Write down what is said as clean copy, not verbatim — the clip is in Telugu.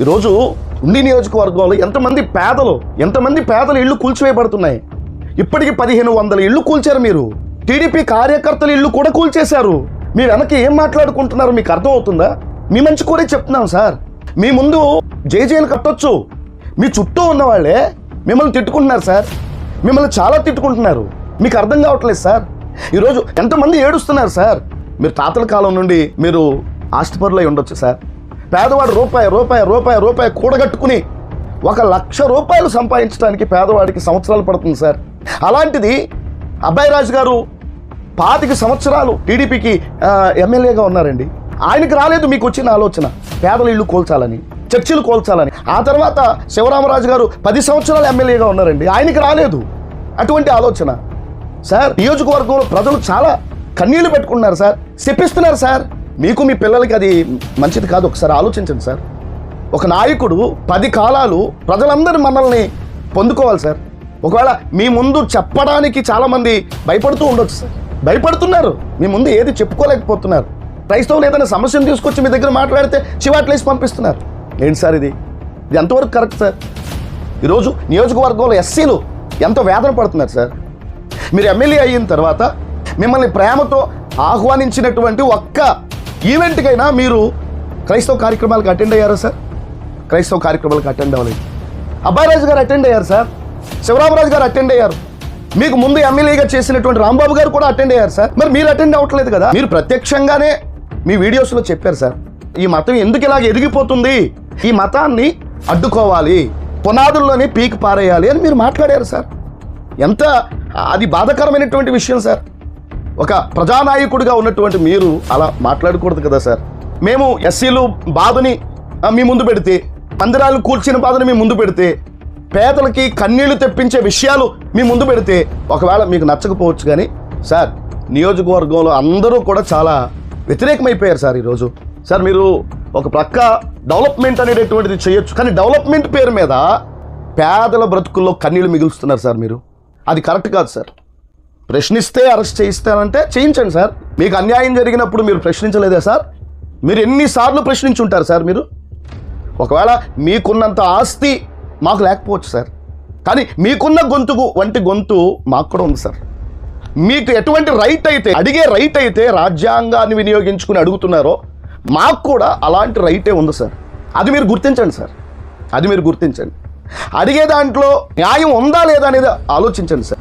ఈరోజు ఉండి నియోజకవర్గంలో ఎంతమంది పేదలు ఇళ్ళు కూల్చివేయబడుతున్నాయి. ఇప్పటికి 1500 ఇళ్ళు కూల్చారు. మీరు టీడీపీ కార్యకర్తల ఇళ్ళు కూడా కూల్చేశారు. మీ వెనక ఏం మాట్లాడుకుంటున్నారో మీకు అర్థం అవుతుందా? మీ మంచి కోరే చెప్తున్నాం సార్. మీ ముందు జైలు కట్టొచ్చు. మీ చుట్టూ ఉన్న వాళ్ళే మిమ్మల్ని తిట్టుకుంటున్నారు సార్. మిమ్మల్ని చాలా తిట్టుకుంటున్నారు. మీకు అర్థం కావట్లేదు సార్. ఈరోజు ఎంతమంది ఏడుస్తున్నారు సార్. మీరు తాతల కాలం నుండి మీరు ఆస్తిపరులై ఉండొచ్చు సార్. పేదవాడు రూపాయి కూడగట్టుకుని 1,00,000 రూపాయలు సంపాదించడానికి పేదవాడికి సంవత్సరాలు పడుతుంది సార్. అలాంటిది అబ్బాయి రాజు గారు 25 సంవత్సరాలు టీడీపీకి ఎమ్మెల్యేగా ఉన్నారండి. ఆయనకి రాలేదు మీకు వచ్చిన ఆలోచన పేదల ఇళ్ళు కోల్చాలని, చర్చిలు కోల్చాలని. ఆ తర్వాత శివరామరాజు గారు 10 సంవత్సరాలు ఎమ్మెల్యేగా ఉన్నారండి. ఆయనకి రాలేదు అటువంటి ఆలోచన సార్. నియోజకవర్గంలో ప్రజలు చాలా కన్నీళ్లు పెట్టుకుంటున్నారు సార్, శపిస్తున్నారు సార్. మీకు మీ పిల్లలకి అది మంచిది కాదు. ఒకసారి ఆలోచించండి సార్. ఒక నాయకుడు 10 కాలాలు ప్రజలందరి మనల్ని పొందుకోవాలి సార్. ఒకవేళ మీ ముందు చెప్పడానికి చాలామంది భయపడుతూ ఉండొచ్చు సార్. భయపడుతున్నారు. మీ ముందు ఏది చెప్పుకోలేకపోతున్నారు. క్రైస్తవులు ఏదైనా సమస్యను తీసుకొచ్చి మీ దగ్గర మాట్లాడితే చివాట్లేసి పంపిస్తున్నారు. ఏంటి సార్ ఇది ఎంతవరకు కరెక్ట్ సార్? ఈరోజు నియోజకవర్గంలో ఎస్సీలు ఎంతో వేదన పడుతున్నారు సార్. మీరు ఎమ్మెల్యే అయిన తర్వాత మిమ్మల్ని ప్రేమతో ఆహ్వానించినటువంటి ఒక్క ఈవెంట్కైనా మీరు క్రైస్తవ కార్యక్రమాలకు అటెండ్ అయ్యారా సార్? క్రైస్తవ కార్యక్రమాలకు అటెండ్ అవ్వలేదు. అబ్బాయి రాజు గారు అటెండ్ అయ్యారు సార్. శివరామరాజు గారు అటెండ్ అయ్యారు. మీకు ముందు ఎమ్మెల్యేగా చేసినటువంటి రాంబాబు గారు కూడా అటెండ్ అయ్యారు సార్. మరి మీరు అటెండ్ అవ్వట్లేదు కదా. మీరు ప్రత్యక్షంగానే మీ వీడియోస్లో చెప్పారు సార్, ఈ మతం ఎందుకు ఇలాగ ఎదిగిపోతుంది, ఈ మతాన్ని అడ్డుకోవాలి, పునాదుల్లోనే పీకి పారేయాలి అని మీరు మాట్లాడారు సార్. ఎంత అది బాధాకరమైనటువంటి విషయం సార్. ఒక ప్రజానాయకుడిగా ఉన్నటువంటి మీరు అలా మాట్లాడకూడదు కదా సార్. మేము ఎస్సీలు బాధని మీ ముందు పెడితే, మందిరాలు కూల్చిన బాధని మీ ముందు పెడితే, పేదలకి కన్నీళ్లు తెప్పించే విషయాలు మీ ముందు పెడితే ఒకవేళ మీకు నచ్చకపోవచ్చు. కానీ సార్ నియోజకవర్గంలో అందరూ కూడా చాలా వ్యతిరేకమైపోయారు సార్ ఈరోజు. సార్ మీరు ఒక ప్రక్క డెవలప్మెంట్ అనేటటువంటిది చేయొచ్చు, కానీ డెవలప్మెంట్ పేరు మీద పేదల బ్రతుకుల్లో కన్నీళ్లు మిగులుస్తున్నారు సార్ మీరు. అది కరెక్ట్ కాదు సార్. ప్రశ్నిస్తే అరెస్ట్ చేయిస్తారంటే చేయించండి సార్. మీకు అన్యాయం జరిగినప్పుడు మీరు ప్రశ్నించలేదా సార్? మీరు ఎన్నిసార్లు ప్రశ్నించుంటారు సార్ మీరు? ఒకవేళ మీకున్నంత ఆస్తి మాకు లేకపోవచ్చు సార్, కానీ మీకున్న వంటి గొంతు మాకు కూడా ఉంది సార్. మీకు ఎటువంటి రైట్ అయితే, అడిగే రైట్ అయితే రాజ్యాంగాన్ని వినియోగించుకుని అడుగుతున్నారో మాకు కూడా అలాంటి రైటే ఉంది సార్. అది మీరు గుర్తించండి సార్. అది మీరు గుర్తించండి. అడిగే దాంట్లో న్యాయం ఉందా లేదా అనేది ఆలోచించండి సార్.